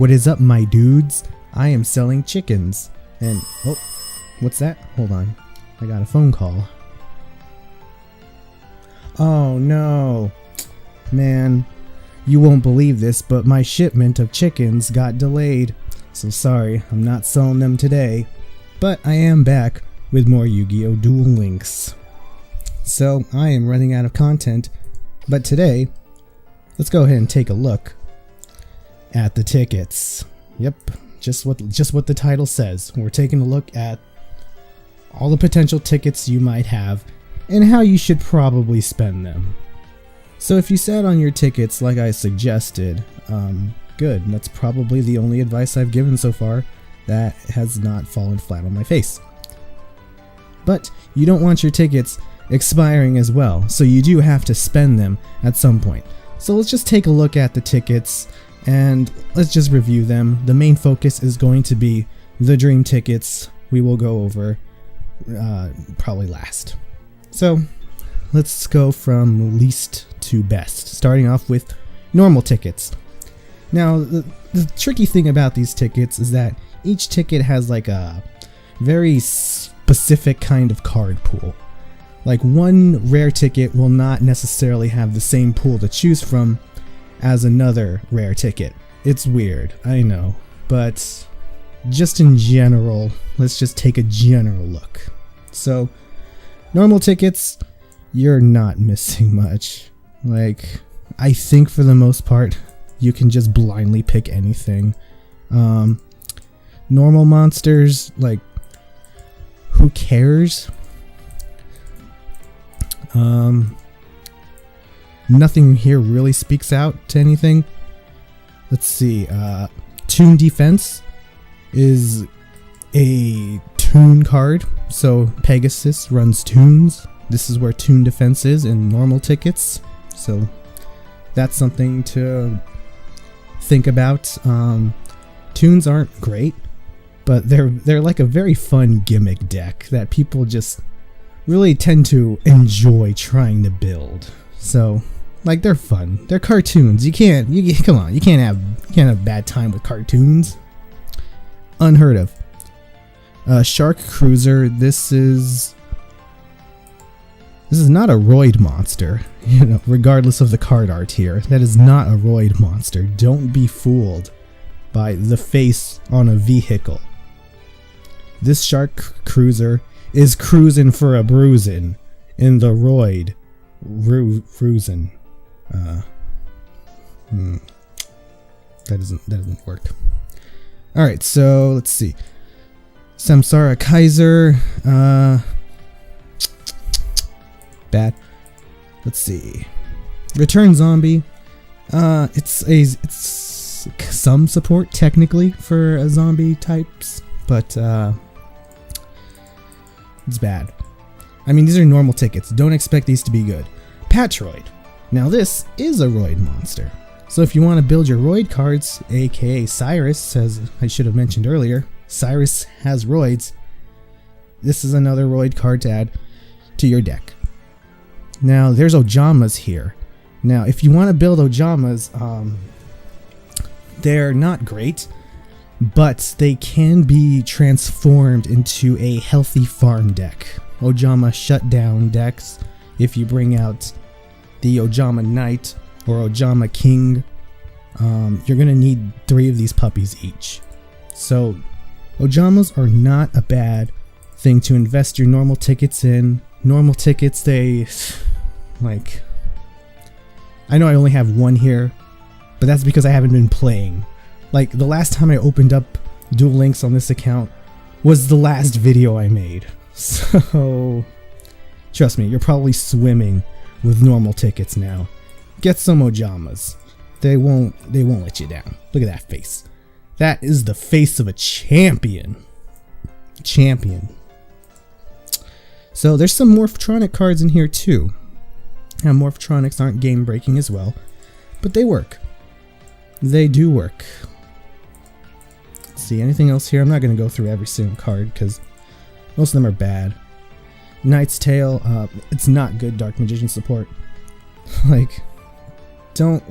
What is up, my dudes? I am selling chickens. And, oh, what's that? Hold on. I got a phone call. Oh no. Man, you won't believe this, but my shipment of chickens got delayed. So sorry, I'm not selling them today. But I am back with more Yu-Gi-Oh! Duel Links. So, I am running out of content, but today, let's go ahead and take a look at the tickets. Yep, just what the title says. We're taking a look at all the potential tickets you might have and how you should probably spend them. So if you sat on your tickets like I suggested, good. That's probably the only advice I've given so far that has not fallen flat on my face. But you don't want your tickets expiring as well, so you do have to spend them at some point. So let's just take a look at the tickets and let's just review them. The main focus is going to be the dream tickets. We will go over probably last. So let's go from least to best, starting off with normal tickets. Now the tricky thing about these tickets is that each ticket has like a very specific kind of card pool. Like one rare ticket will not necessarily have the same pool to choose from as another rare ticket. It's weird, I know, but just in general, let's just take a general look. So, normal tickets, you're not missing much. Like, I think for the most part, you can just blindly pick anything. Normal monsters, like, who cares? Nothing here really speaks out to anything. Let's see, Toon Defense is a Toon card, so Pegasus runs Toons. This is where Toon Defense is in normal tickets, so that's something to think about. Toons aren't great, but they're like a very fun gimmick deck that people just really tend to enjoy trying to build. So, like, they're fun. They're cartoons. Come on, you can't have a bad time with cartoons. Unheard of. Shark Cruiser. This is not a Roid monster. You know, regardless of the card art here, that is not a Roid monster. Don't be fooled by the face on a vehicle. This Shark Cruiser is cruising for a bruisin' in the Roid Cruisin'. That doesn't work. Alright, so let's see. Samsara Kaiser, bad. Let's see. Return Zombie. It's some support technically for a zombie types, but it's bad. I mean, these are normal tickets. Don't expect these to be good. Patroid. Now this is a Roid monster. So if you want to build your Roid cards, aka Cyrus, as I should have mentioned earlier, Cyrus has Roids. This is another Roid card to add to your deck. Now there's Ojamas here. Now if you want to build Ojamas, they're not great, but they can be transformed into a healthy farm deck. Ojama shutdown decks, if you bring out the Ojama Knight or Ojama King, you're going to need 3 of these puppies each. So Ojamas are not a bad thing to invest your normal tickets in. Normal tickets, they, like, I know I only have one here, but that's because I haven't been playing. Like, the last time I opened up Duel Links on this account was the last video I made. So, trust me, you're probably swimming with normal tickets now. Get some Ojamas. They won't let you down. Look at that face. That is the face of a champion. So there's some Morphtronic cards in here too. Now Morphtronics aren't game breaking as well, but they work. They do work. Let's see, anything else here? I'm not going to go through every single card because most of them are bad. Knight's Tale, it's not good Dark Magician support. Like, don't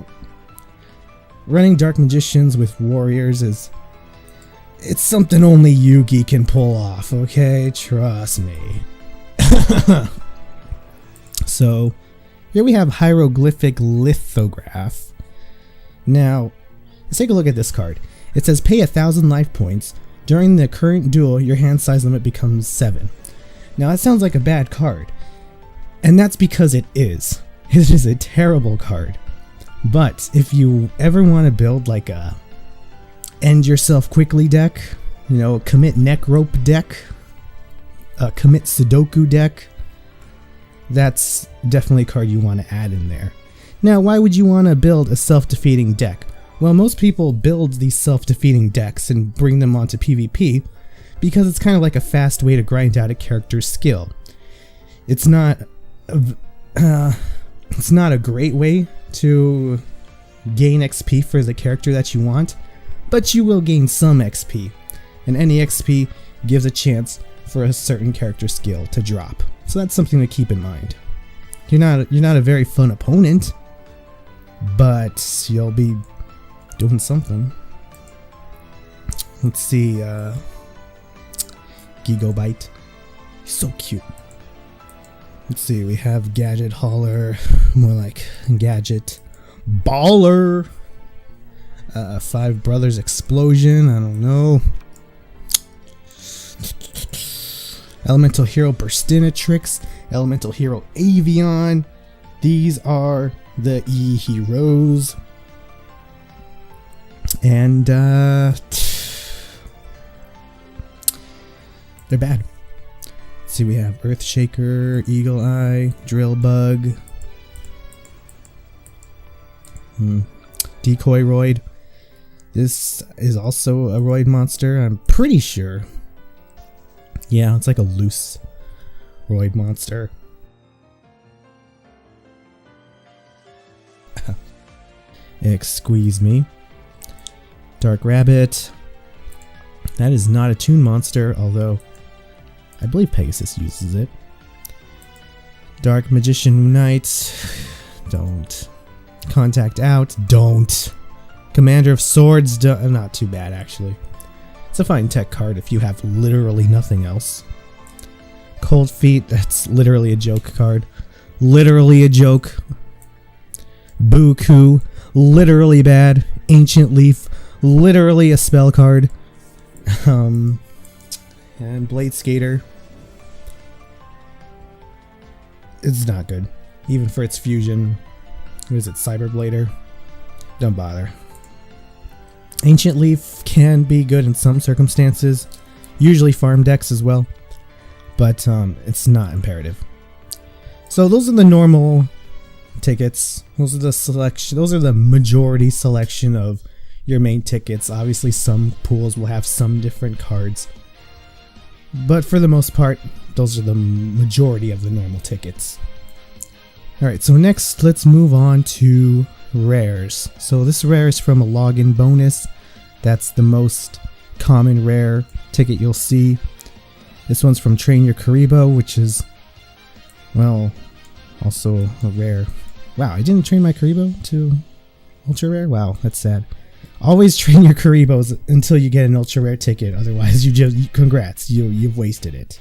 running Dark Magicians with Warriors it's something only Yugi can pull off, okay? Trust me. So, here we have Hieroglyphic Lithograph. Now, let's take a look at this card. It says pay 1,000 life points. During the current duel, your hand size limit becomes 7. Now, that sounds like a bad card. And that's because it is. It is a terrible card. But if you ever want to build like a end yourself quickly deck, you know, commit neck rope deck, commit Sudoku deck, that's definitely a card you want to add in there. Now, why would you want to build a self-defeating deck? Well, most people build these self-defeating decks and bring them onto PvP because it's kind of like a fast way to grind out a character's skill. It's not a great way to gain XP for the character that you want, but you will gain some XP, and any XP gives a chance for a certain character skill to drop. So that's something to keep in mind. You're not a very fun opponent, but you'll be doing something. Let's see, Gigobite. He's so cute. Let's see, we have Gadget Hauler, more like Gadget Baller. Five Brothers Explosion, I don't know. Elemental Hero Burstinatrix, Elemental Hero Avion. These are the E heroes. And they're bad. Let's see, we have Earthshaker, Eagle Eye, Drill Bug, Decoy Roid. This is also a Roid monster, I'm pretty sure. Yeah, it's like a loose Roid monster. Squeeze me. Dark Rabbit. That is not a Toon monster, although I believe Pegasus uses it. Dark Magician Knight. Don't. Contact Out. Don't. Commander of Swords. Not too bad, actually. It's a fine tech card if you have literally nothing else. Cold Feet. That's literally a joke card. Literally a joke. Buku. Literally bad. Ancient Leaf. Literally a spell card. And Blade Skater. It's not good. Even for its fusion. What is it? Cyberblader? Don't bother. Ancient Leaf can be good in some circumstances. Usually farm decks as well. But it's not imperative. So those are the normal tickets. Those are the selection. Those are the majority selection of your main tickets. Obviously some pools will have some different cards. But for the most part, those are the majority of the normal tickets. Alright, so next let's move on to rares. So this rare is from a login bonus. That's the most common rare ticket you'll see. This one's from Train Your Karibo, which is, well, also a rare. Wow, I didn't train my Karibo to ultra rare? Wow, that's sad. Always train your Karibos until you get an ultra rare ticket, otherwise congrats, you've wasted it.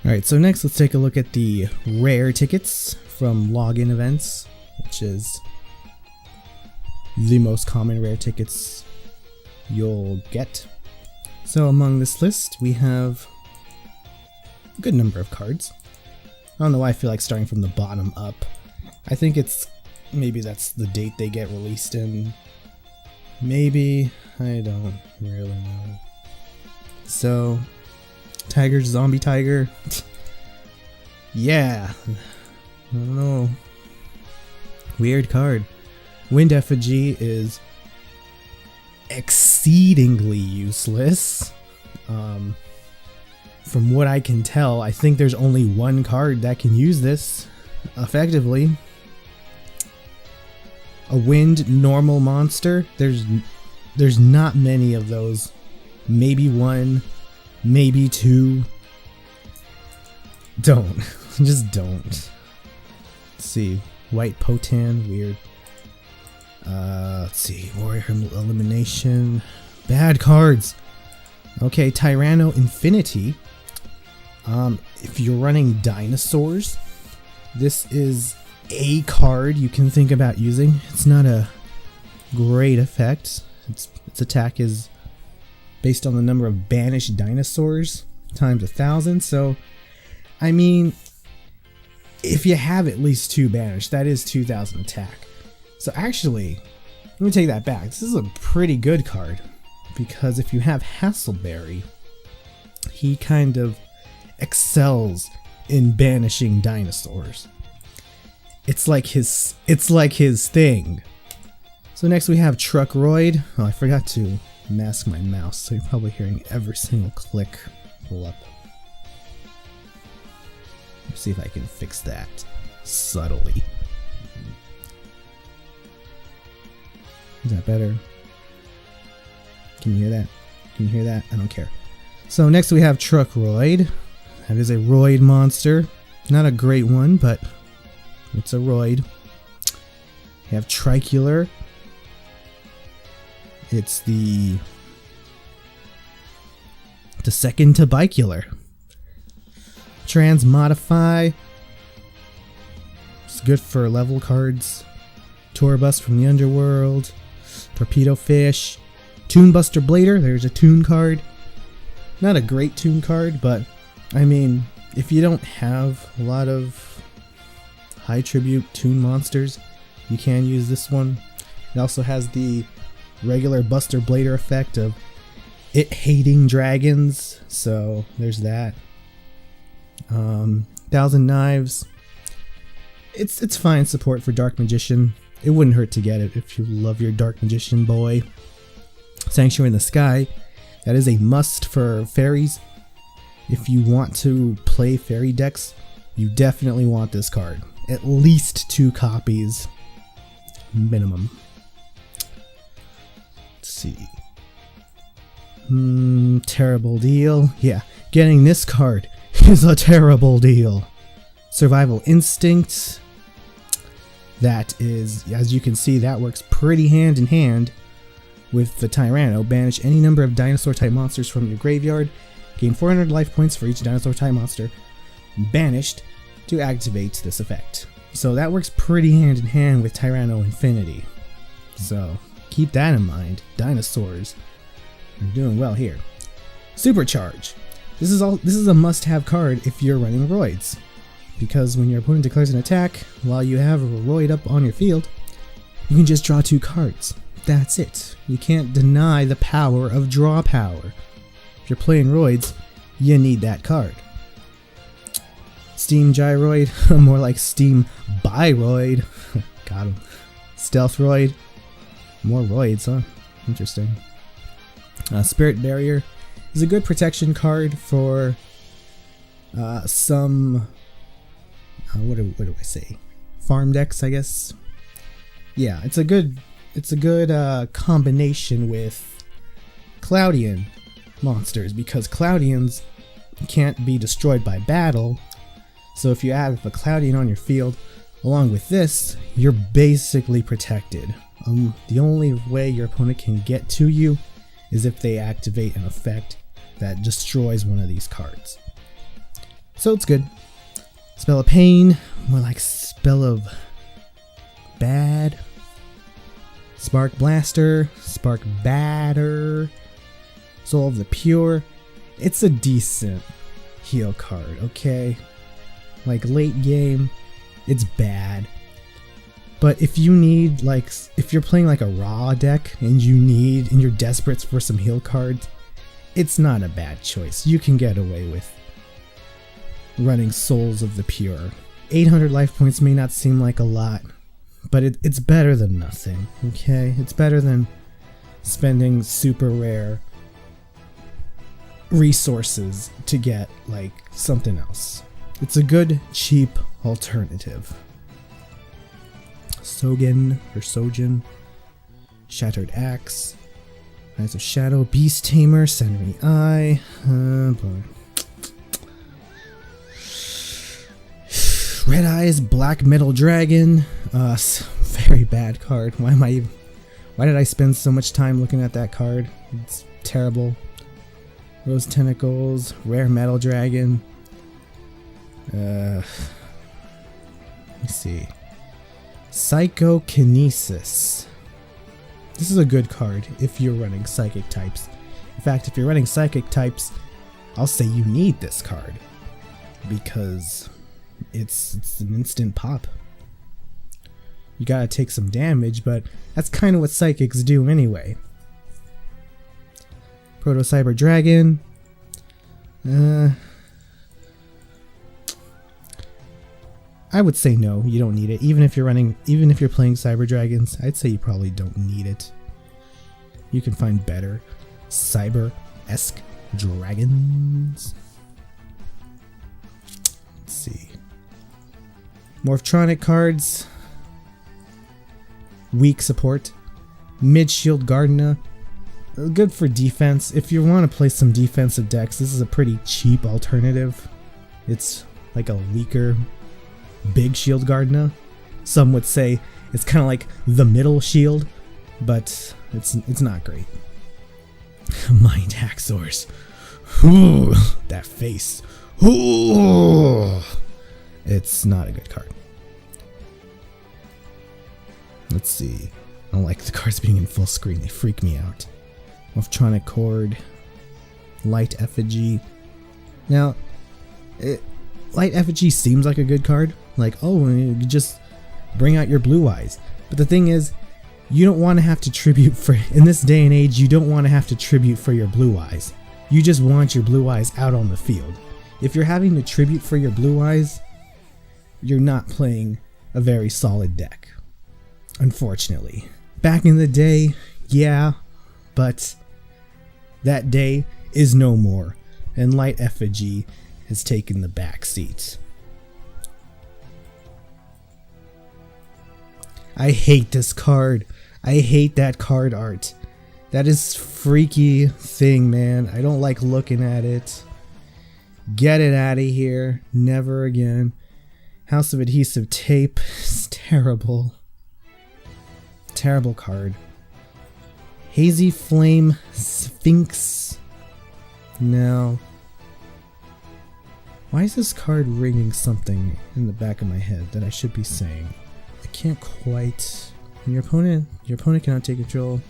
Alright, so next let's take a look at the rare tickets from login events, which is the most common rare tickets you'll get. So among this list we have a good number of cards. I don't know why I feel like starting from the bottom up. I think it's, maybe that's the date they get released in. Maybe, I don't really know. So, Tiger's Zombie Tiger. Yeah, I don't know. Weird card. Wind Effigy is exceedingly useless. From what I can tell, I think there's only one card that can use this effectively. A wind normal monster. There's not many of those. Maybe one, maybe two. Don't. Just don't. Let's see. White Potan, weird. Let's see. Warrior Elimination. Bad cards. Okay, Tyranno Infinity. If you're running dinosaurs, this is a card you can think about using. It's not a great effect. Its attack is based on the number of banished dinosaurs times 1,000. So, I mean, if you have at least 2 banished, that is 2,000 attack. So actually, let me take that back. This is a pretty good card, because if you have Hasselberry, he kind of excels in banishing dinosaurs. It's like his thing. So next we have Truckroid. Oh, I forgot to mask my mouse, so you're probably hearing every single click pull up. Let's see if I can fix that subtly. Is that better? Can you hear that? Can you hear that? I don't care. So next we have Truckroid. That is a Roid monster. Not a great one, but it's a Roid. We have Tricular. It's the second to Bicular. Transmodify. It's good for level cards. Tourbus from the Underworld. Torpedo Fish. Toonbuster Blader. There's a Toon card. Not a great Toon card, but I mean, if you don't have a lot of high tribute Toon monsters, you can use this one. It also has the regular Buster Blader effect of it hating dragons, so there's that. 1,000 Knives. It's fine support for Dark Magician. It wouldn't hurt to get it if you love your Dark Magician boy. Sanctuary in the Sky. That is a must for fairies. If you want to play fairy decks, you definitely want this card. At least 2 copies minimum. Let's see. Terrible deal. Yeah, getting this card is a terrible deal. Survival Instinct. That is, as you can see, that works pretty hand in hand with the Tyranno. Banish any number of dinosaur-type monsters from your graveyard. Gain 400 life points for each dinosaur-type monster banished to activate this effect. So that works pretty hand in hand with Tyranno Infinity. So keep that in mind. Dinosaurs are doing well here. Supercharge. This is a must-have card if you're running Roids, because when your opponent declares an attack while you have a Roid up on your field, you can just draw 2 cards. That's it. You can't deny the power of draw power. If you're playing Roids, you need that card. Steam Gyroid, more like Steam Byroid. Got him. Stealth Roid. More Roids, huh? Interesting. Spirit Barrier is a good protection card for some what do I say? Farm decks, I guess. Yeah, it's a good combination with Cloudian monsters, because Cloudians can't be destroyed by battle. So if you have a Cloudian on your field along with this, you're basically protected. The only way your opponent can get to you is if they activate an effect that destroys one of these cards. So it's good. Spell of Pain, more like Spell of Bad. Spark Blaster, Spark Batter, Soul of the Pure. It's a decent heal card, okay? Like late game, it's bad. But if you need, like, if you're playing like a raw deck and you're desperate for some heal cards, it's not a bad choice. You can get away with running Souls of the Pure. 800 life points may not seem like a lot, but it's better than nothing, okay? It's better than spending super rare resources to get, like, something else. It's a good, cheap alternative. Sojin, Shattered Axe, Eyes of Shadow, Beast Tamer, Senri Eye, Red Eyes, Black Metal Dragon, very bad card. Why did I spend so much time looking at that card? It's terrible. Rose Tentacles, Rare Metal Dragon. Let me see. Psychokinesis. This is a good card if you're running Psychic types. In fact, if you're running Psychic types, I'll say you need this card. Because it's an instant pop. You gotta take some damage, but that's kind of what Psychics do anyway. Proto Cyber Dragon. I would say no, you don't need it. Even if you're playing Cyber Dragons, I'd say you probably don't need it. You can find better Cyber-esque dragons. Let's see. Morphtronic cards. Weak support. Mid-Shield Gardena. Good for defense. If you want to play some defensive decks, this is a pretty cheap alternative. It's like a weaker Big Shield Gardena. Some would say it's kind of like the middle shield, but it's not great. Mind Haxors. Ooh, that face. Ooh. It's not a good card. Let's see. I don't like the cards being in full screen. They freak me out. Morphtronic Cord. Light Effigy. Now, Light Effigy seems like a good card. Like, oh, you just bring out your blue eyes. But the thing is, you don't want to have to tribute for, in this day and age, you don't want to have to tribute for your blue eyes. You just want your blue eyes out on the field. If you're having to tribute for your blue eyes, you're not playing a very solid deck. Unfortunately. Back in the day, yeah, but that day is no more, and Light Effigy has taken the back seat. I hate this card. I hate that card art. That is freaky thing, man. I don't like looking at it. Get it out of here. Never again. House of Adhesive Tape is terrible. Terrible card. Hazy Flame Sphinx. No. Why is this card ringing something in the back of my head that I should be saying? I can't quite. Your opponent cannot take control.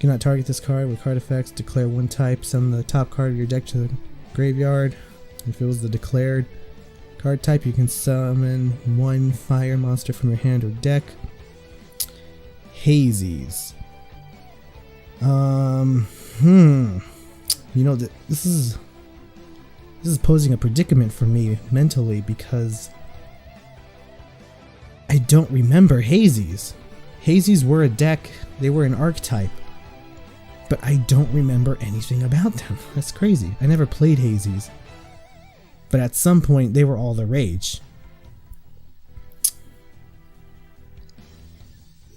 Cannot target this card with card effects. Declare one type. Summon the top card of your deck to the graveyard. If it was the declared card type, you can summon one fire monster from your hand or deck. Hazies. You know, this is posing a predicament for me mentally because I don't remember Hazies. Hazies were a deck, they were an archetype, but I don't remember anything about them. That's crazy. I never played Hazies, but at some point they were all the rage.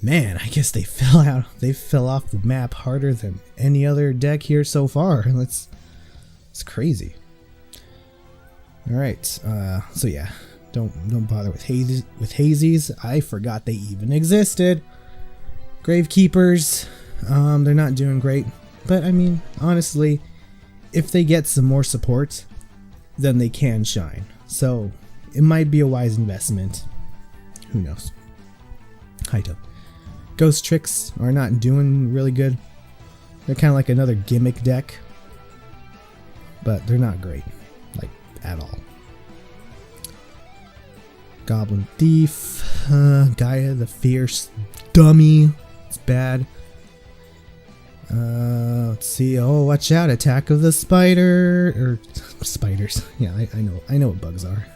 Man, I guess they fell off the map harder than any other deck here so far. It's crazy. All right, so yeah, don't bother with Hazies. I forgot they even existed. Gravekeepers, they're not doing great, but I mean, honestly, if they get some more support, then they can shine. So it might be a wise investment. Who knows? Kaito. Ghost Tricks are not doing really good. They're kind of like another gimmick deck, but they're not great, like at all. Goblin Thief, Gaia the Fierce Dummy, it's bad. Let's see. Oh, watch out! Attack of the Spider or spiders. Yeah, I know what bugs are.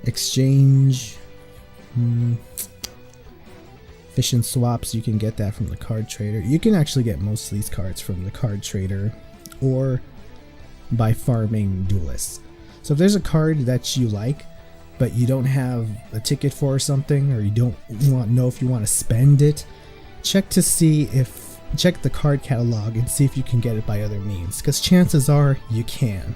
Exchange. Efficient swaps, you can get that from the card trader. You can actually get most of these cards from the card trader or by farming duelists. So if there's a card that you like but you don't have a ticket for or something, or you don't know if you want to spend it, check the card catalog and see if you can get it by other means, because chances are you can.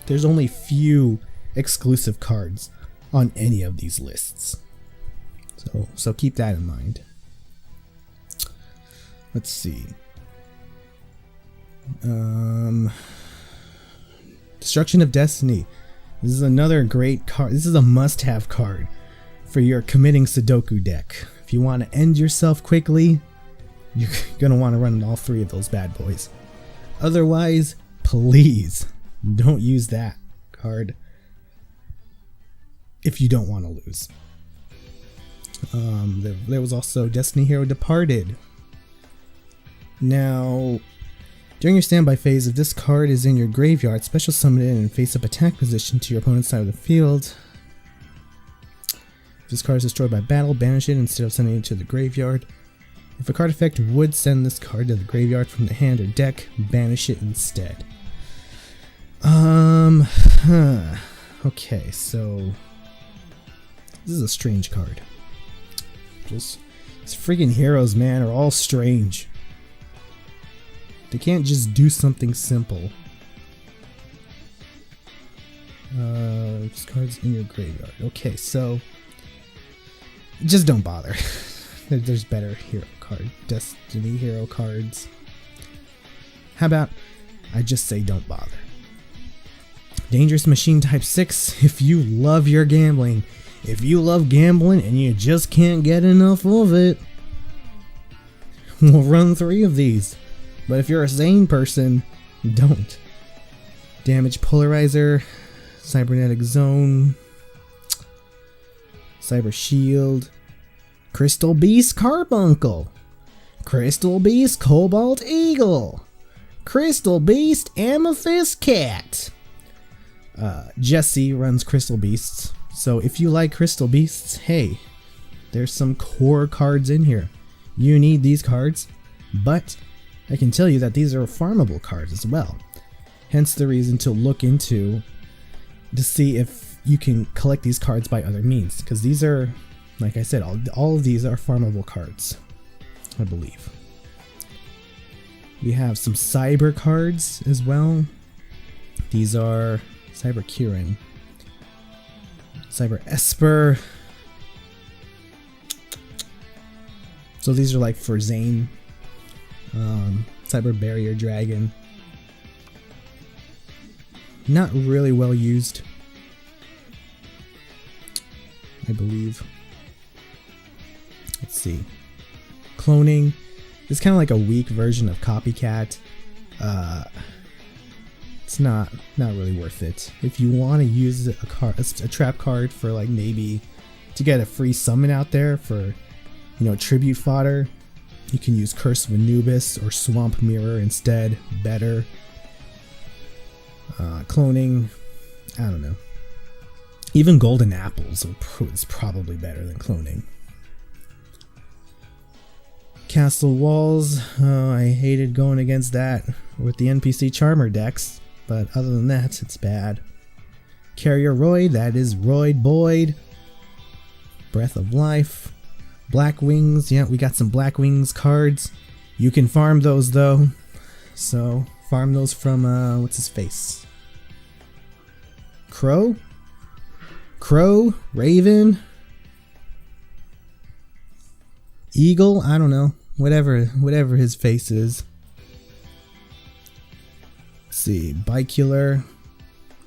There's only few exclusive cards on any of these lists. So keep that in mind. Let's see. Destruction of Destiny. This is another great card. This is a must-have card for your committing Sudoku deck. If you want to end yourself quickly, you're gonna want to run all three of those bad boys. Otherwise, please don't use that card if you don't want to lose. There was also Destiny Hero Departed. Now, during your standby phase, if this card is in your graveyard, special summon it in face-up attack position to your opponent's side of the field. If this card is destroyed by battle, banish it instead of sending it to the graveyard. If a card effect would send this card to the graveyard from the hand or deck, banish it instead. Okay, so this is a strange card. These freaking heroes, man, are all strange. They can't just do something simple. This card's in your graveyard. Okay, so just don't bother. There's better hero card, Destiny hero cards. How about I just say don't bother? Dangerous Machine Type 6. If you love your gambling, if you love gambling and you just can't get enough of it, we'll run 3 of these. But if you're a sane person, don't. Damage Polarizer, Cybernetic Zone, Cyber Shield, Crystal Beast Carbuncle, Crystal Beast Cobalt Eagle, Crystal Beast Amethyst Cat. Jesse runs Crystal Beasts, so if you like Crystal Beasts, hey, there's some core cards in here. You need these cards, but I can tell you that these are farmable cards as well. Hence the reason to look into to see if you can collect these cards by other means, because these are, like I said, all of these are farmable cards, I believe. We have some cyber cards as well. These are Cyber Kieran, Cyber Esper. So these are like for Zane. Cyber Barrier Dragon. Not really well used, I believe. Let's see. Cloning is kind of like a weak version of Copycat. It's not really worth it. If you want to use a trap card for like maybe to get a free summon out there for, tribute fodder, you can use Curse of Anubis or Swamp Mirror instead. Better. Cloning, I don't know. Even Golden Apples is probably better than cloning. Castle Walls, I hated going against that with the NPC Charmer decks, but other than that, it's bad. Carrier Royd, that is Royd Boyd. Breath of Life. Black Wings, yeah, we got some Black Wings cards. You can farm those though, so farm those from, what's his face? Crow, Raven, Eagle, I don't know, whatever his face is. Let's see, Bicular,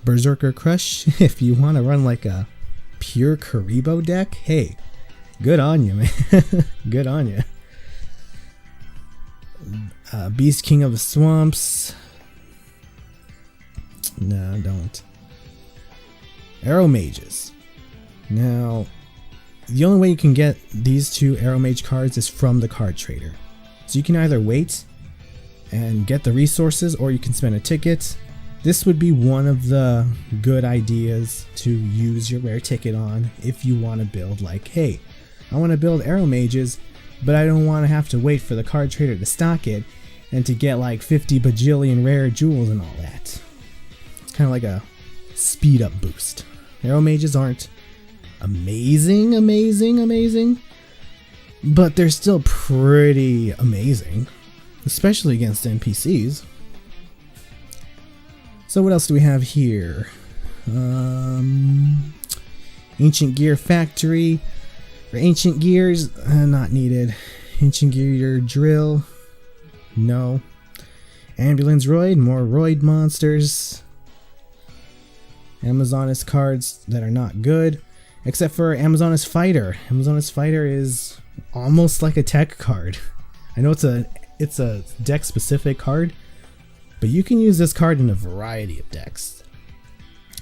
Berserker Crush. If you want to run like a pure Karibo deck, hey, good on you, man. Good on you. Beast King of the Swamps. No, don't. Arrow Mages. Now, the only way you can get these 2 Arrow Mage cards is from the card trader. So you can either wait and get the resources, or you can spend a ticket. This would be one of the good ideas to use your rare ticket on if you want to build like, hey, I want to build Arrow Mages, but I don't want to have to wait for the card trader to stock it and to get like 50 bajillion rare jewels and all that. It's kind of like a speed up boost. Arrow Mages aren't amazing, but they're still pretty amazing, especially against NPCs. So what else do we have here? Ancient Gear Factory. For Ancient Gears, not needed. Ancient Gear Drill, no. Ambulance Roid, more Roid monsters. Amazonas cards that are not good, except for Amazonas Fighter. Amazonas Fighter is almost like a tech card. I know it's a deck specific card, but you can use this card in a variety of decks.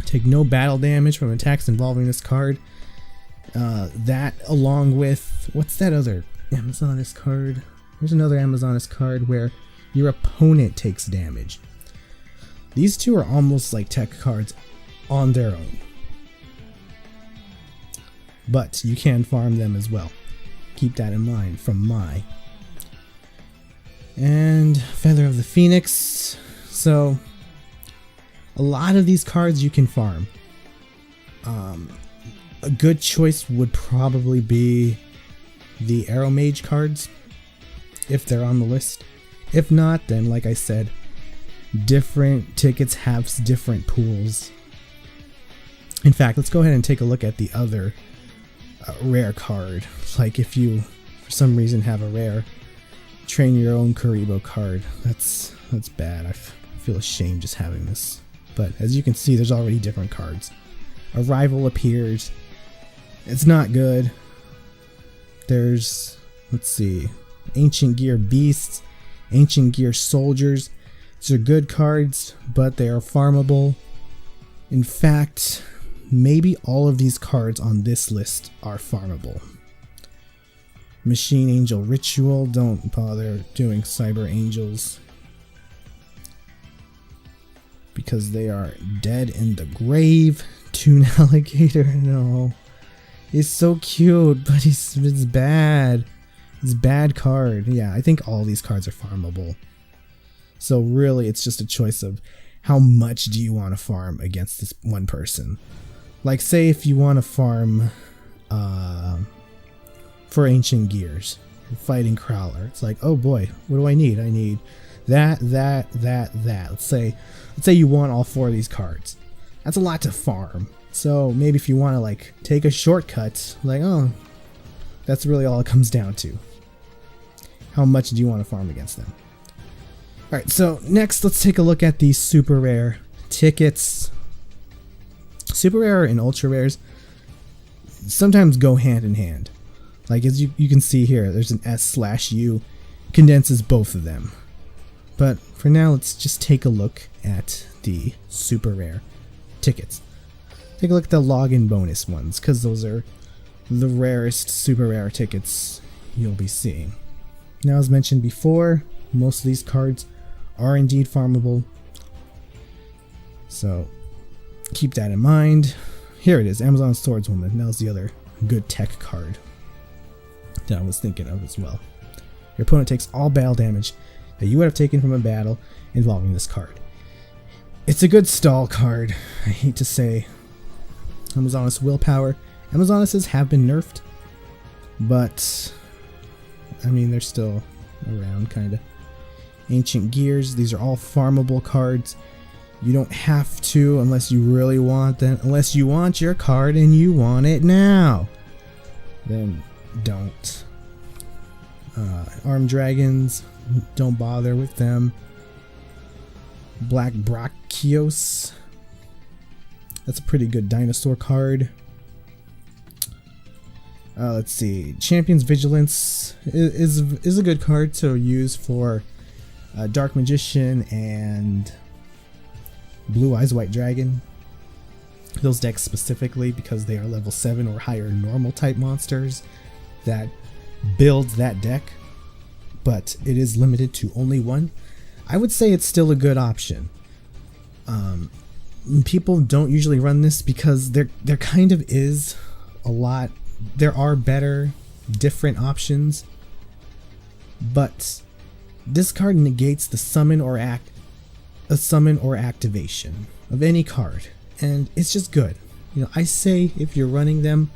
Take no battle damage from attacks involving this card. That along with, what's that other Amazonas card? There's another Amazonas card where your opponent takes damage. These two are almost like tech cards on their own, but you can farm them as well. Keep that in mind from my. And Feather of the Phoenix. So a lot of these cards you can farm. A good choice would probably be the Arrow Mage cards, if they're on the list. If not, then like I said, different tickets have different pools. In fact, let's go ahead and take a look at the other rare card. Like if you, for some reason, have a rare Train Your Own Karibo card. That's bad. I feel ashamed just having this. But as you can see, there's already different cards. Arrival appears. It's not good. There's, let's see, Ancient Gear Beasts, Ancient Gear Soldiers. These are good cards, but they are farmable. In fact, maybe all of these cards on this list are farmable. Machine Angel Ritual, don't bother doing Cyber Angels, because they are dead in the grave. Toon Alligator, no. He's so cute, but it's bad. It's a bad card. Yeah, I think all these cards are farmable. So really, it's just a choice of how much do you want to farm against this one person. Like, say if you want to farm for Ancient Gears, fighting Crowler. It's like, oh boy, what do I need? I need that. Let's say you want all 4 of these cards. That's a lot to farm. So maybe if you want to like take a shortcut, like, oh, that's really all it comes down to. How much do you want to farm against them? Alright, so next let's take a look at these super rare tickets. Super rare and ultra rares sometimes go hand in hand. Like as you can see here, there's an S/U, condenses both of them. But for now, let's just take a look at the super rare tickets. Take a look at the login bonus ones, because those are the rarest super rare tickets you'll be seeing. Now, as mentioned before, most of these cards are indeed farmable, so keep that in mind. Here it is, Amazon Swordswoman. That was the other good tech card that I was thinking of as well. Your opponent takes all battle damage that you would have taken from a battle involving this card. It's a good stall card. I hate to say. Amazonas Willpower. Amazonases have been nerfed, but I mean, they're still around, kinda. Ancient Gears. These are all farmable cards. You don't have to unless you really want them. Unless you want your card and you want it now, then don't. Armed Dragons, don't bother with them. Black Brachios. That's a pretty good dinosaur card. Let's see. Champion's Vigilance is a good card to use for Dark Magician and Blue Eyes White Dragon. Those decks specifically, because they are level 7 or higher normal type monsters that builds that deck, but it is limited to only one. I would say it's still a good option. People don't usually run this because there kind of is a lot. There are better, different options, but this card negates the summon or activation of any card, and it's just good. You know, I say if you're running them,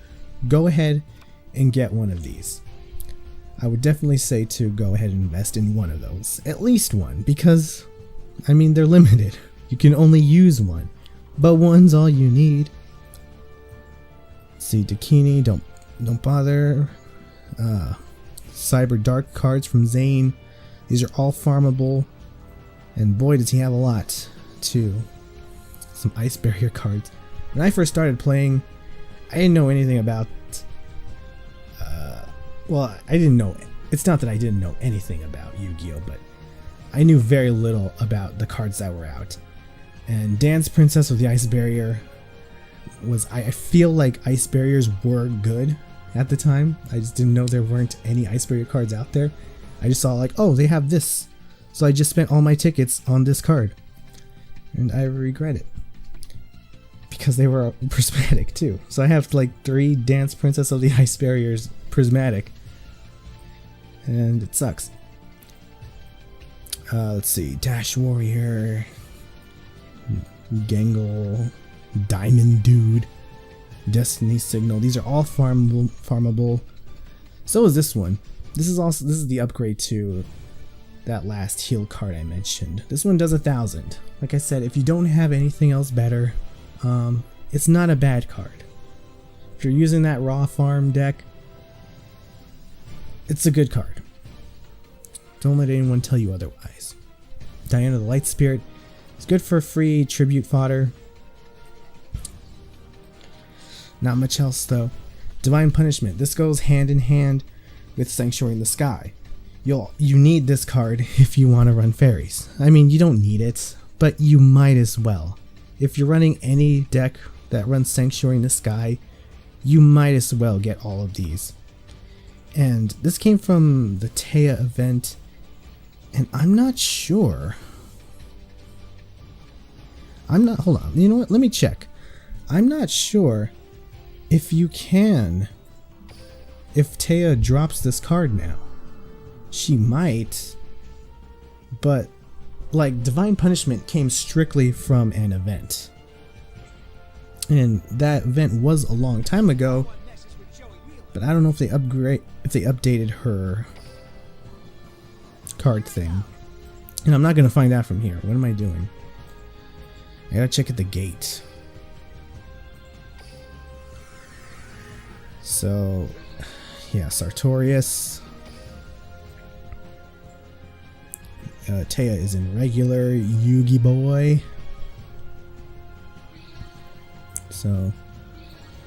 go ahead and get one of these. I would definitely say to go ahead and invest in one of those, at least one, because I mean, they're limited. You can only use one, but one's all you need. See, Dakini, don't don't bother. Cyber Dark cards from Zane. These are all farmable. And boy, does he have a lot, too. Some Ice Barrier cards. When I first started playing, I didn't know anything about... well, I didn't know... It's not that I didn't know anything about Yu-Gi-Oh! But I knew very little about the cards that were out. And Dance Princess with the Ice Barrier was... I feel like Ice Barriers were good at the time. I just didn't know there weren't any Ice Barrier cards out there. I just saw like, oh, they have this. So I just spent all my tickets on this card. And I regret it. Because they were prismatic too. So I have like 3 Dance Princess of the Ice Barriers prismatic. And it sucks. Let's see. Dash Warrior. Gangle. Diamond Dude. Destiny Signal. These are all farmable. So is this one. This is the upgrade to that last heal card I mentioned. This one does 1,000. Like I said, if you don't have anything else better, it's not a bad card. If you're using that raw farm deck, it's a good card. Don't let anyone tell you otherwise. Diana the Light Spirit is good for free tribute fodder. Not much else though. Divine Punishment. This goes hand in hand with Sanctuary in the Sky. You need this card if you want to run fairies. I mean, you don't need it, but you might as well. If you're running any deck that runs Sanctuary in the Sky, you might as well get all of these. And this came from the Taya event, and I'm not sure. Hold on, you know what, let me check. I'm not sure if you can, if Taya drops this card now. She might, but like Divine Punishment came strictly from an event. And that event was a long time ago, but I don't know if they updated her card thing. And I'm not gonna find out from here. What am I doing? I gotta check at the gate. So, yeah, Sartorius. Taya is in regular Yugi Boy. So,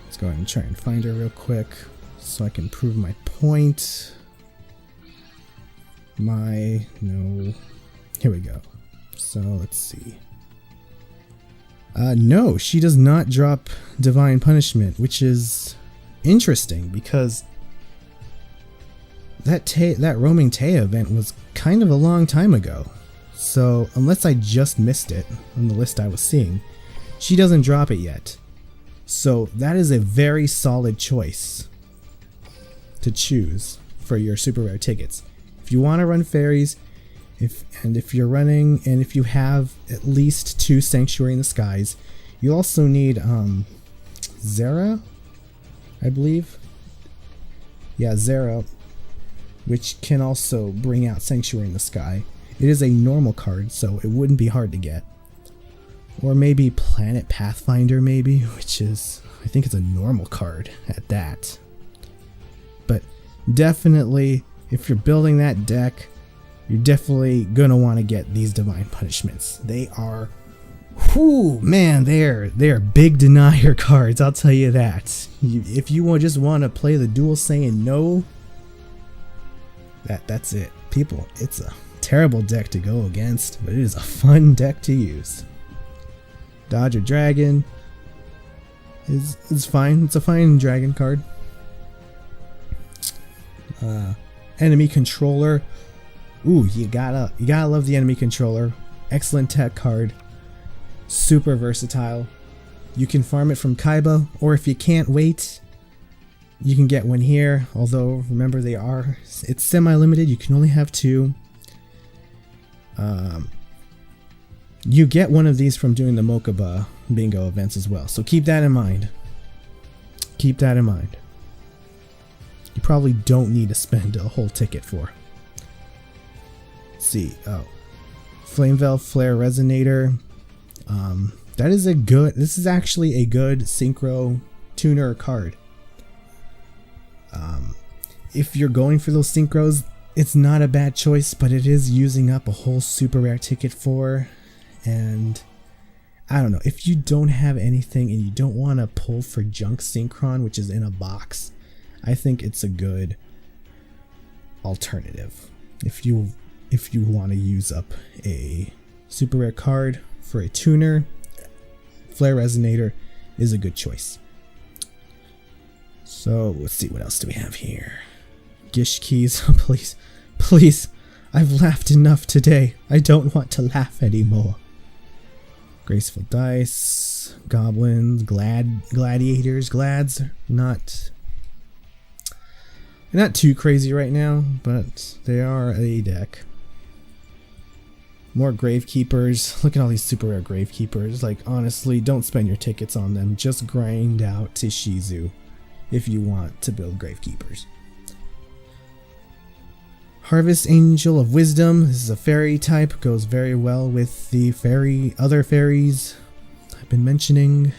let's go ahead and try and find her real quick so I can prove my point. No. Here we go. So, let's see. No, she does not drop Divine Punishment, which is interesting because that roaming Taya event was kind of a long time ago. So unless I just missed it on the list I was seeing, she doesn't drop it yet. So that is a very solid choice to choose for your super rare tickets. If you want to run fairies, if you have at least 2 Sanctuary in the Skies, you also need Zera, I believe. Yeah, Zera, which can also bring out Sanctuary in the Sky. It is a normal card, so it wouldn't be hard to get. Or maybe Planet Pathfinder, maybe, which is, I think it's a normal card at that. But definitely, if you're building that deck, you're definitely gonna want to get these Divine Punishments. They are, whoo, man, they're big denier cards, I'll tell you that. If you just want to play the Duel saying no, that's it. People, it's a terrible deck to go against, but it is a fun deck to use. Dodger Dragon is fine. It's a fine dragon card. Enemy Controller. Ooh, you gotta love the Enemy Controller. Excellent tech card. Super versatile. You can farm it from Kaiba, or if you can't wait, you can get one here. Although remember, it's semi-limited. You can only have 2. You get one of these from doing the Mokuba bingo events as well, so keep that in mind. Keep that in mind. You probably don't need to spend a whole ticket for. Let's see. Oh, Flameveil Flare Resonator. This is actually a good synchro tuner card. If you're going for those synchros, it's not a bad choice, but it is using up a whole super rare ticket for, and I don't know, if you don't have anything and you don't want to pull for junk synchron, which is in a box, I think it's a good alternative. If you want to use up a super rare card for a tuner, Flare Resonator is a good choice. So let's see, what else do we have here? Gish keys. Please, I've laughed enough today. I don't want to laugh anymore. Graceful dice, goblins, gladiators. Glads are not too crazy right now, but they are a deck. More Gravekeepers. Look at all these super rare Gravekeepers. Like, honestly, don't spend your tickets on them. Just grind out Tishizu if you want to build Gravekeepers. Harvest Angel of Wisdom. This is a fairy type. Goes very well with the other fairies I've been mentioning.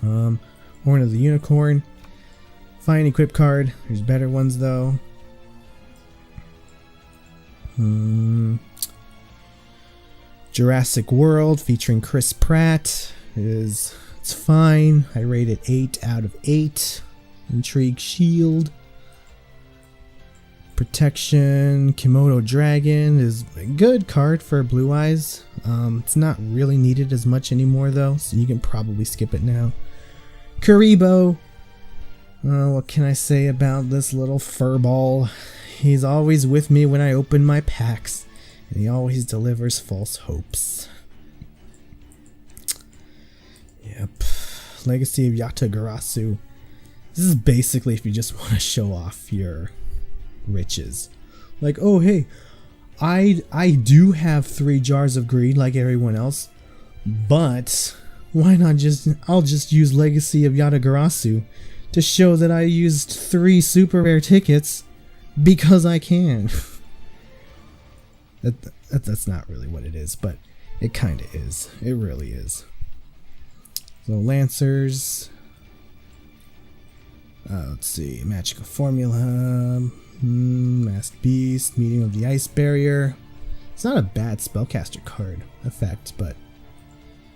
Horn of the Unicorn. Fine equip card. There's better ones though. Jurassic World featuring Chris Pratt. It's fine. I rate it 8 out of 8. Intrigue Shield. Protection Komodo Dragon is a good card for Blue Eyes. It's not really needed as much anymore though, so you can probably skip it now. Karibo. What can I say about this little furball? He's always with me when I open my packs, and he always delivers false hopes. Yep. Legacy of Yatagarasu. This is basically if you just want to show off your riches. Like, oh hey, I do have 3 jars of greed like everyone else, but why not I'll just use Legacy of Yatagarasu to show that I used 3 super rare tickets because I can. That's not really what it is, but it kind of is. It really is. So Lancers. Let's see. Magical Formula. Masked Beast. Medium of the Ice Barrier. It's not a bad spellcaster card effect, but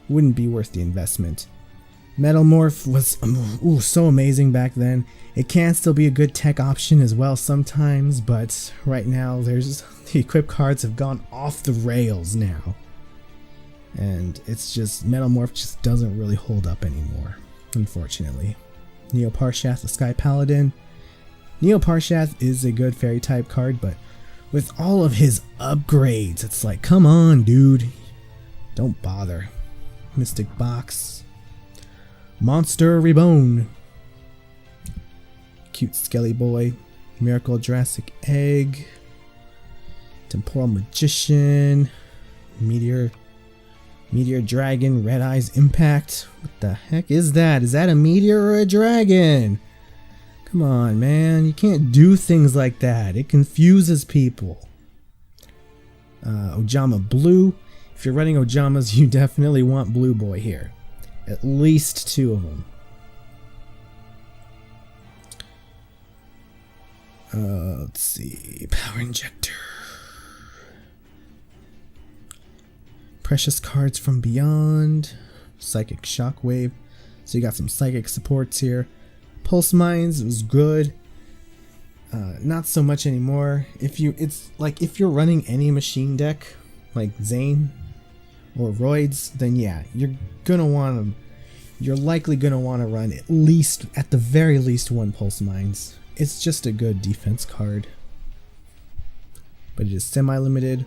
wouldn't be worth the investment. Metal Morph was so amazing back then. It can still be a good tech option as well sometimes, but right now the equip cards have gone off the rails now. And it's just, Metal Morph just doesn't really hold up anymore, unfortunately. Neoparshath, the Sky Paladin. Neoparshath is a good fairy type card, but with all of his upgrades, it's like, come on, dude. Don't bother. Mystic Box. Monster Rebone. Cute Skelly Boy. Miracle Jurassic Egg. Temporal Magician. Meteor Dragon. Red Eyes Impact. What the heck is that? Is that a meteor or a dragon? Come on, man. You can't do things like that. It confuses people. Ojama Blue. If you're running Ojamas, you definitely want Blue Boy here. At least 2 of them. Let's see. Power Injector. Precious Cards from Beyond. Psychic Shockwave. So you got some psychic supports here. Pulse Mines was good. Not so much anymore. If you're running any machine deck like Zane or Roids, then yeah, you're likely gonna want to run at the very least 1 Pulse Mines. It's just a good defense card, but it is semi-limited.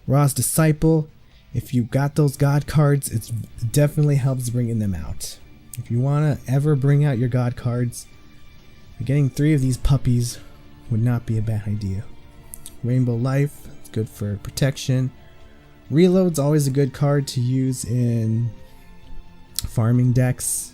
Ra's Disciple. If you got those God cards, it definitely helps bringing them out. If you want to ever bring out your God cards, getting 3 of these puppies would not be a bad idea. Rainbow Life, it's good for protection. Reload's always a good card to use in farming decks.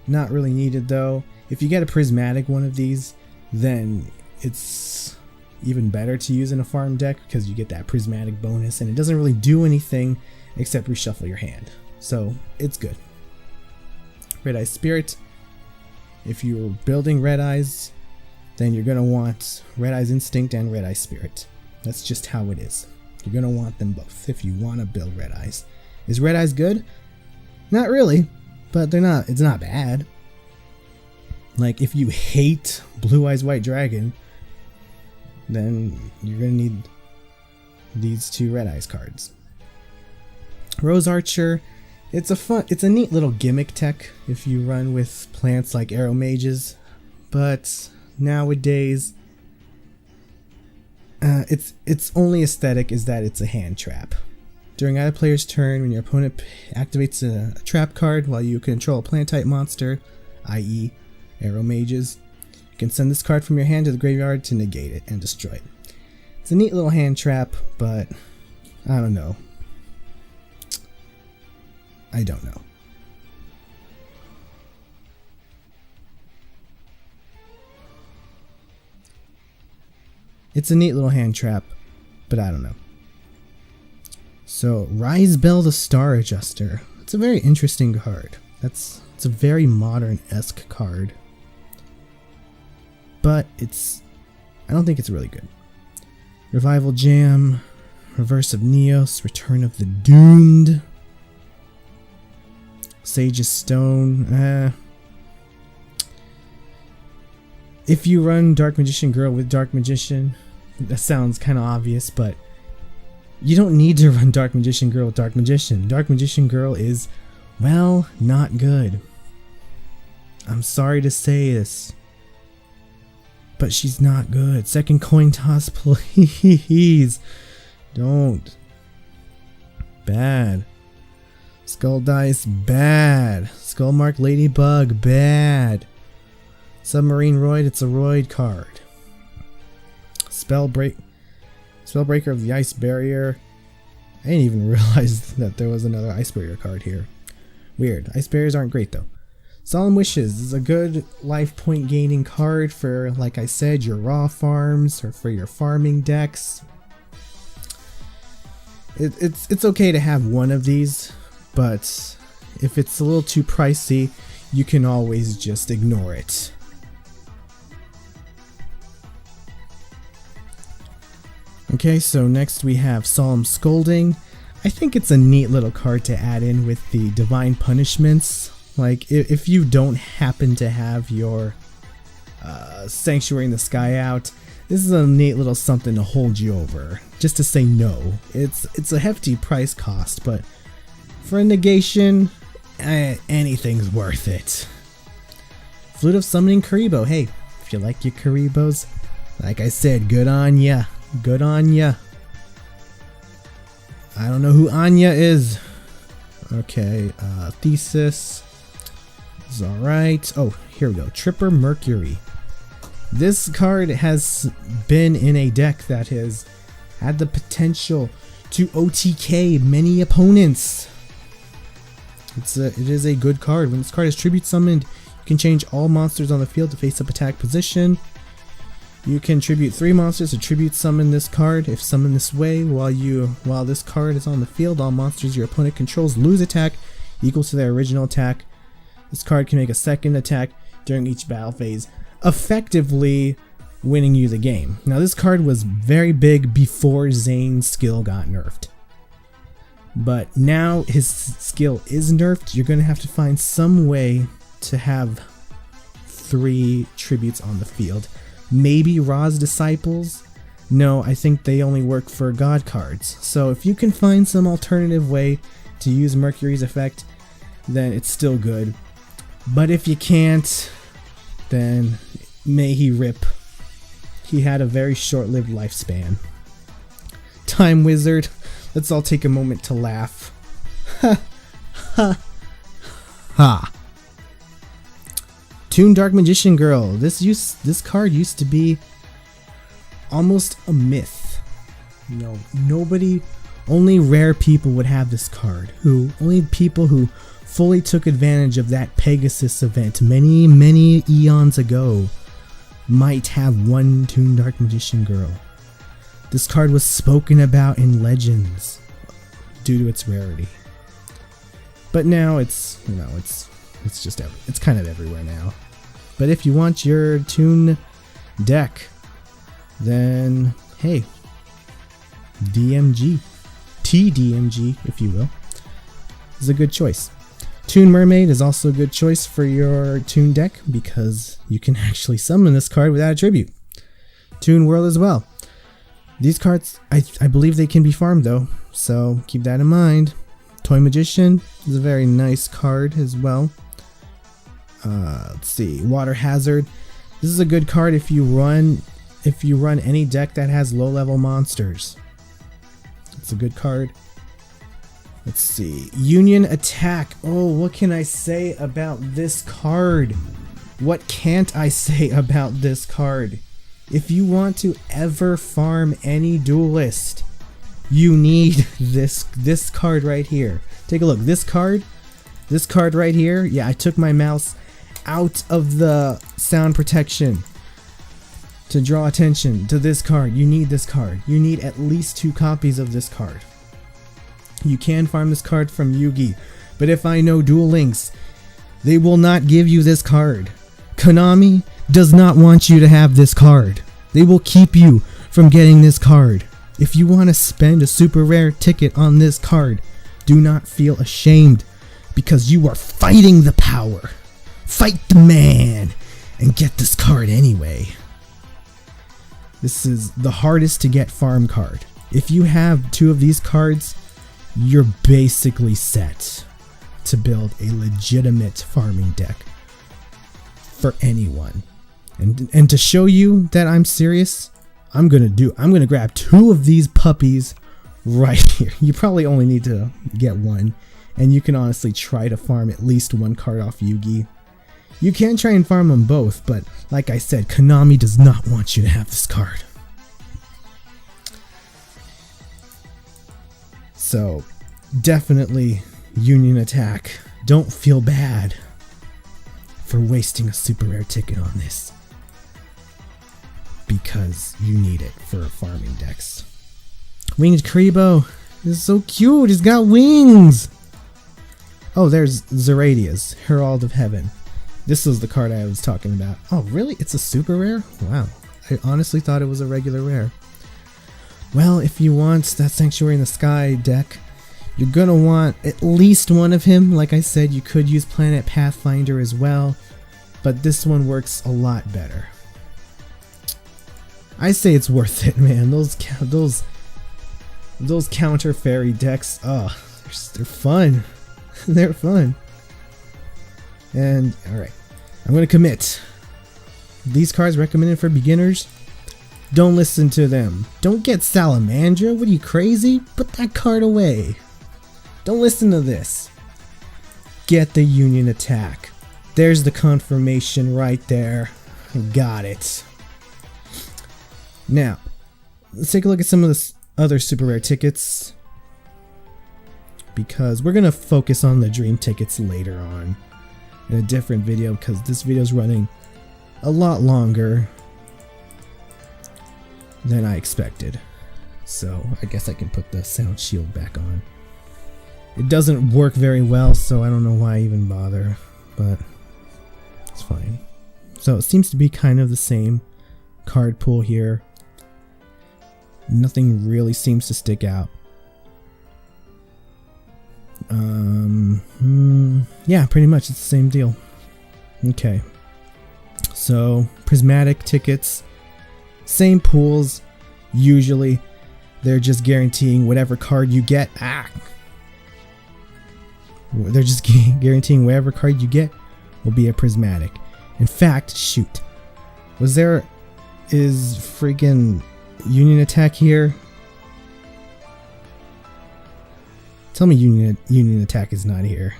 Not really needed though. If you get a prismatic one of these, then it's even better to use in a farm deck because you get that prismatic bonus and it doesn't really do anything except reshuffle your hand. So it's good. Red Eye Spirit. If you're building Red Eyes, then you're going to want Red Eye's Instinct and Red Eye Spirit. That's just how it is. You're going to want them both if you want to build Red Eyes. Is Red Eyes good? Not really, but it's not bad. Like, if you hate Blue Eyes White Dragon, then you're going to need these 2 Red Eyes cards. Rose Archer, it's a neat little gimmick tech if you run with plants like Arrow Mages, but nowadays its only aesthetic is that it's a hand trap. During either player's turn, when your opponent activates a trap card while you control a plant type monster, i.e. Arrow Mages, you can send this card from your hand to the graveyard to negate it and destroy it. It's a neat little hand trap, but I don't know. It's a neat little hand trap, but I don't know. So, Rise Bell the Star Adjuster. It's a very interesting card. It's a very modern-esque card. But I don't think it's really good. Revival Jam, Reverse of Neos, Return of the Doomed, Sage's Stone. If you run Dark Magician Girl with Dark Magician, that sounds kind of obvious, but you don't need to run Dark Magician Girl with Dark Magician. Dark Magician Girl is, well, not good. I'm sorry to say this, but she's not good. Second coin toss, please. Don't. Bad. Skull Dice, bad. Skullmark Ladybug, bad. Submarine Roid, it's a Roid card. Spellbreaker of the Ice Barrier. I didn't even realize that there was another Ice Barrier card here. Weird. Ice Barriers aren't great though. Solemn Wishes is a good life point gaining card for, like I said, your raw farms or for your farming decks. It's okay to have one of these, but if it's a little too pricey, you can always just ignore it. Okay, so next we have Solemn Scolding. I think it's a neat little card to add in with the Divine Punishments. Like, if you don't happen to have your Sanctuary in the Sky out, this is a neat little something to hold you over, just to say no. It's a hefty price cost, but for a negation, anything's worth it. Flute of Summoning Karibo. Hey, if you like your Karibos, like I said, good on ya. Good on ya. I don't know who Anya is. Okay, Thesis is alright. Oh, here we go. Tripper Mercury. This card has been in a deck that has had the potential to OTK many opponents. It is a good card. When this card is tribute summoned, you can change all monsters on the field to face up attack position. You can tribute 3 monsters to tribute summon this card. If summoned this way, while this card is on the field, all monsters your opponent controls lose attack equal to their original attack. This card can make a second attack during each battle phase, effectively winning you the game. Now this card was very big before Zane's skill got nerfed. But now his skill is nerfed. You're going to have to find some way to have 3 tributes on the field. Maybe Ra's Disciples? No, I think they only work for God cards. So if you can find some alternative way to use Mercury's effect, then it's still good. But if you can't, then may he rip. He had a very short-lived lifespan. Time Wizard. Let's all take a moment to laugh. Ha ha ha. Toon Dark Magician Girl. This card used to be almost a myth. You know, only rare people would have this card. Only people who fully took advantage of that Pegasus event many eons ago might have one Toon Dark Magician Girl. This card was spoken about in Legends due to its rarity. But now it's it's kind of everywhere now. But if you want your Toon deck, then hey, DMG, TDMG, if you will, is a good choice. Toon Mermaid is also a good choice for your Toon deck because you can actually summon this card without a tribute. Toon World as well. These cards, I believe they can be farmed though, so keep that in mind. Toy Magician is a very nice card as well. Let's see, Water Hazard. This is a good card if you run any deck that has low level monsters. It's a good card. Let's see, Union Attack. Oh, what can I say about this card? What can't I say about this card? If you want to ever farm any duelist, you need this card right here. Take a look. This card right here. Yeah, I took my mouse out of the sound protection to draw attention to this card. You need this card. You need at least 2 copies of this card. You can farm this card from Yugi, but if I know Duel Links, they will not give you this card. Konami does not want you to have this card. They will keep you from getting this card. If you want to spend a super rare ticket on this card, do not feel ashamed because you are fighting the power. Fight the man and get this card anyway. This is the hardest to get farm card. If you have 2 of these cards, you're basically set to build a legitimate farming deck for anyone. And to show you that I'm serious, I'm gonna grab 2 of these puppies right here. You probably only need to get 1, and you can honestly try to farm at least 1 card off Yugi. You can try and farm them both, but like I said, Konami does not want you to have this card. So definitely Union Attack. Don't feel bad for wasting a super rare ticket on this, because you need it for farming decks. Winged Kribo is so cute. He's got wings. Oh, there's Zeradia's Herald of Heaven. This was the card I was talking about. Oh, really? It's a super rare? Wow. I honestly thought it was a regular rare. Well, if you want that Sanctuary in the Sky deck, you're gonna want at least 1 of him. Like I said, you could use Planet Pathfinder as well, but this one works a lot better. I say it's worth it, man. Those counter fairy decks, oh, they're fun. They're fun. And alright, I'm gonna commit. These cards recommended for beginners, don't listen to them. Don't get Salamandra. What are you, crazy? Put that card away. Don't listen to this. Get the Union Attack. There's the confirmation right there. Got it. Now, let's take a look at some of the other super rare tickets, because we're going to focus on the dream tickets later on in a different video, because this video is running a lot longer than I expected. So I guess I can put the sound shield back on. It doesn't work very well, so I don't know why I even bother, but it's fine. So it seems to be kind of the same card pool here. Nothing really seems to stick out. Yeah, pretty much it's the same deal. Okay. So, Prismatic tickets, same pools. Usually, they're just guaranteeing whatever card you get. They're just guaranteeing whatever card you get will be a Prismatic. In fact, shoot. Is freaking Union Attack here? Tell me Union Attack is not here.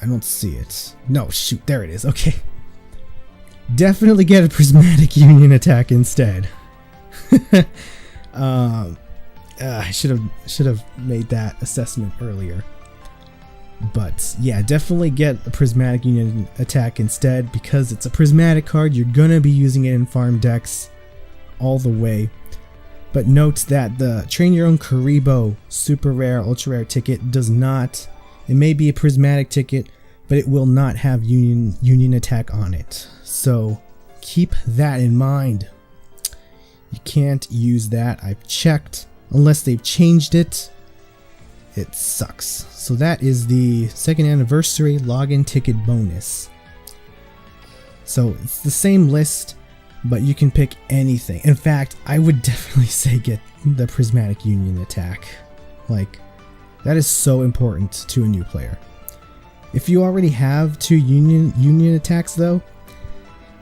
I don't see it. No, shoot, there it is. Okay. Definitely get a Prismatic Union Attack instead. I should have made that assessment earlier. But yeah, definitely get a Prismatic Union Attack instead, because it's a Prismatic card. You're gonna be using it in farm decks all the way. But note that the Train Your Own Karibo super rare, ultra rare ticket does not, it may be a prismatic ticket, but it will not have union attack on it. So keep that in mind. You can't use that. I've checked. Unless they've changed it, it sucks. So that is the 2nd anniversary login ticket bonus. So it's the same list, but you can pick anything. In fact, I would definitely say get the prismatic union attack. Like, that is so important to a new player. If you already have 2 union attacks though,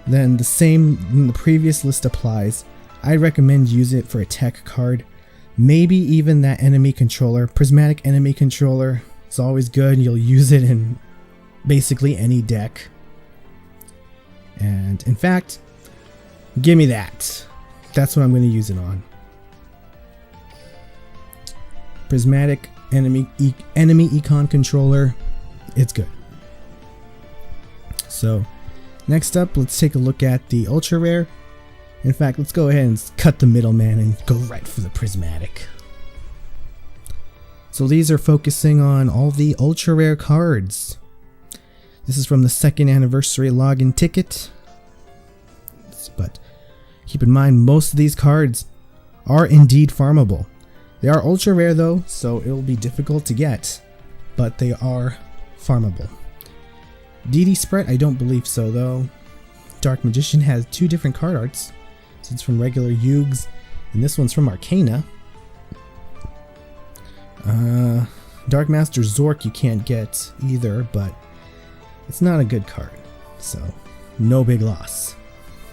then the same in the previous list applies. I recommend use it for a tech card. Maybe even that enemy controller. Prismatic enemy controller is always good. You'll use it in basically any deck. And in fact, give me that. That's what I'm going to use it on. Prismatic enemy econ controller. It's good. So next up, let's take a look at the ultra rare. In fact, let's go ahead and cut the middleman and go right for the prismatic. So these are focusing on all the ultra rare cards. This is from the 2nd anniversary login ticket. But keep in mind, most of these cards are indeed farmable. They are ultra rare though, so it will be difficult to get, but they are farmable. DD Sprite, I don't believe so though. Dark Magician has 2 different card arts. So it's from regular Yugs, and this one's from Arcana. Dark Master Zork you can't get either, but it's not a good card, so no big loss.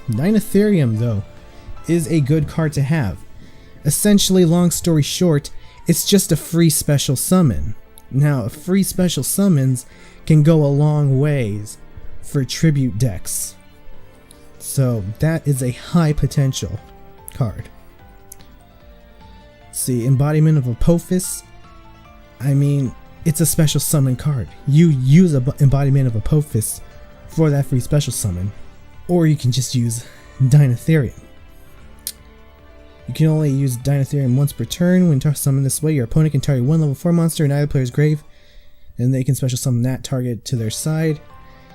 Dinotherium though is a good card to have. Essentially, long story short, it's just a free special summon. Now, free special summons can go a long ways for tribute decks. So that is a high potential card. See, Embodiment of Apophis. I mean, it's a special summon card. You use Embodiment of Apophis for that free special summon, or you can just use Dinotherium. You can only use Dinotherium once per turn. When summoned this way, your opponent can target 1 level 4 monster in either player's grave, and they can special summon that target to their side.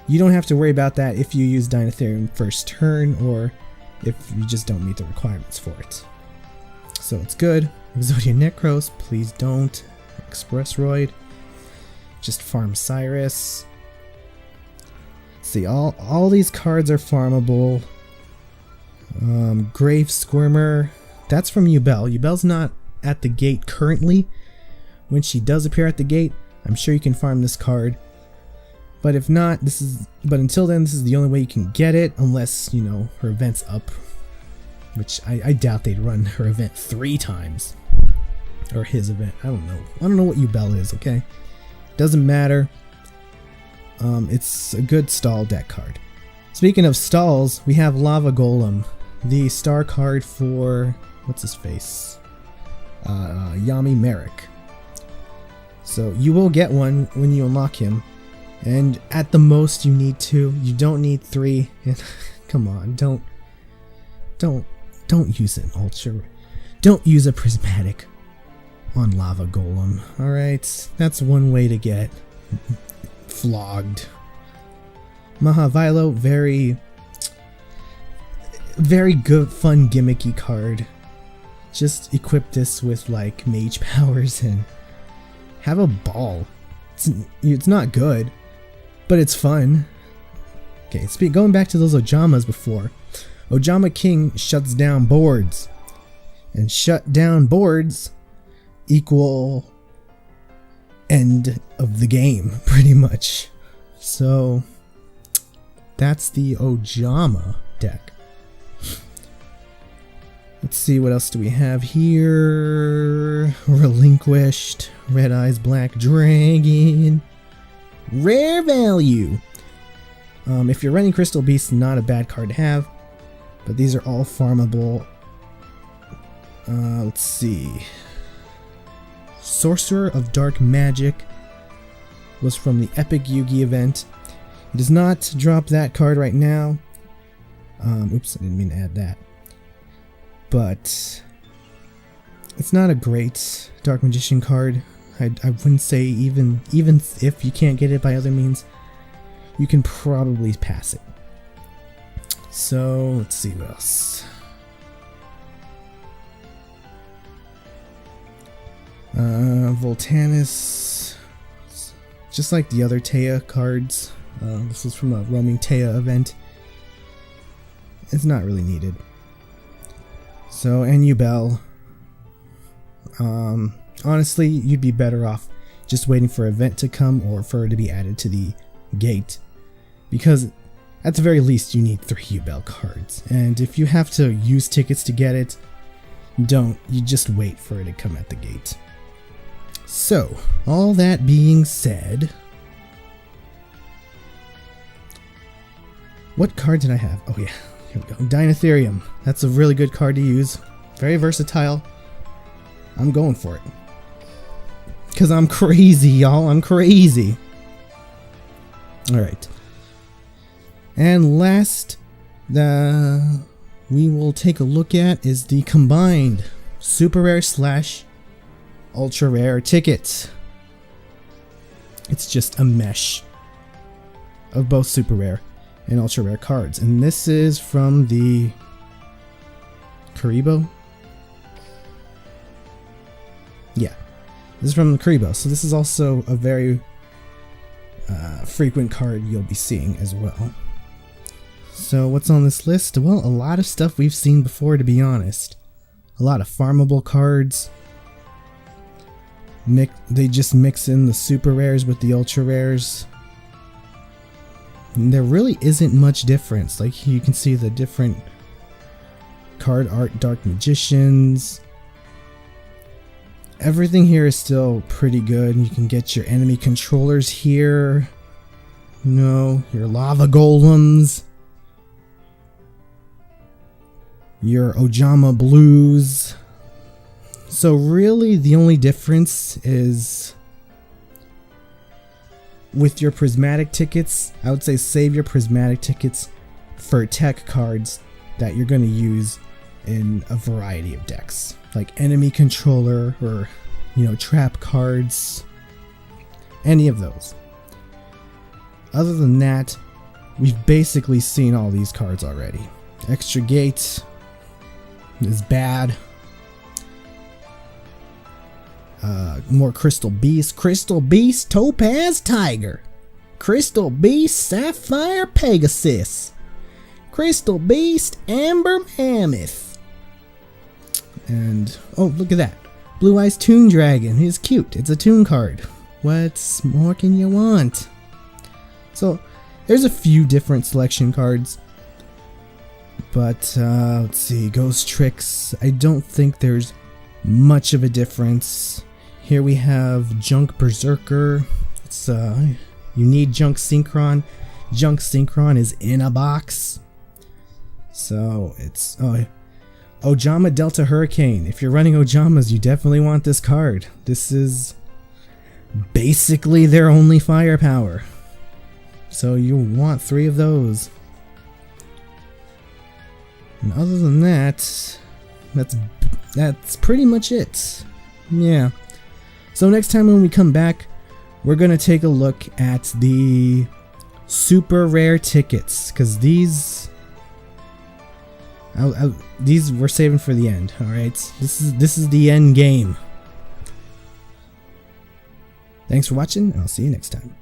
You don't have to worry about that if you use Dinotherium first turn, or if you just don't meet the requirements for it. So it's good. Exodia Necros, please don't. Expressroid. Just farm Cyrus. See, all these cards are farmable. Grave Squirmer. That's from Ubel. Ubel's not at the gate currently. When she does appear at the gate, I'm sure you can farm this card. But if not, but until then, this is the only way you can get it, unless, you know, her event's up. Which I doubt they'd run her event 3 times. Or his event. I don't know. I don't know what Ubel is, okay? Doesn't matter. It's a good stall deck card. Speaking of stalls, we have Lava Golem. The star card for... what's his face? Yami Merrick. So you will get one when you unlock him. And at the most you need 2. You don't need 3. And come on, don't use an ultra. Don't use a prismatic on Lava Golem. Alright, that's one way to get flogged. Mahavilo, very good, fun, gimmicky card. Just equip this with like mage powers and have a ball. It's not good, but it's fun. Okay, going back to those Ojamas before. Ojama King shuts down boards. And shut down boards equal end of the game, pretty much. So that's the Ojama deck. Let's see, what else do we have here? Relinquished, Red Eyes Black Dragon, rare value. If you're running Crystal Beast, not a bad card to have, but these are all farmable. Let's see. Sorcerer of Dark Magic was from the Epic Yugi event. It does not drop that card right now. Oops, I didn't mean to add that. But It's not a great Dark Magician card. I wouldn't say even if you can't get it by other means, you can probably pass it. So let's see what else. Voltanis, just like the other Taya cards. This was from a roaming Taya event. It's not really needed. So, and Ubel. Honestly, you'd be better off just waiting for an event to come or for it to be added to the gate, because at the very least you need 3 Ubel cards, and if you have to use tickets to get it, you just wait for it to come at the gate. So, all that being said, what card did I have? Oh yeah, here we go. Dinotherium. That's a really good card to use. Very versatile. I'm going for it. Because I'm crazy, y'all. I'm crazy. Alright. And last, we will take a look at is the combined super rare / ultra rare tickets. It's just a mesh of both super rare and ultra rare cards. And this is from the Karibo. Yeah, this is from the Karibo. So this is also a very frequent card you'll be seeing as well. So what's on this list? Well, a lot of stuff we've seen before, to be honest. A lot of farmable cards. They just mix in the super rares with the ultra rares. And there really isn't much difference. Like, you can see the different card art, Dark Magicians. Everything here is still pretty good. You can get your enemy controllers here. You know, your lava golems. Your Ojama blues. So really the only difference is with your prismatic tickets. I would say save your prismatic tickets for tech cards that you're going to use in a variety of decks, like enemy controller or, you know, trap cards, any of those. Other than that, we've basically seen all these cards already. Extra Gate is bad. More Crystal Beast, Topaz Tiger, Crystal Beast, Sapphire Pegasus, Crystal Beast, Amber Mammoth, and oh, look at that, Blue Eyes Toon Dragon. It's cute. It's a Toon card. What more can you want? So there's a few different selection cards, but let's see, Ghost Tricks. I don't think there's much of a difference. Here we have Junk Berserker. It's you need Junk Synchron. Junk Synchron is in a box. So it's Ojama Delta Hurricane. If you're running Ojamas, you definitely want this card. This is basically their only firepower. So you want 3 of those. And other than that, that's pretty much it. Yeah. So next time when we come back, we're gonna take a look at the super rare tickets, because these we're saving for the end. All right, this is the end game. Thanks for watching, and I'll see you next time.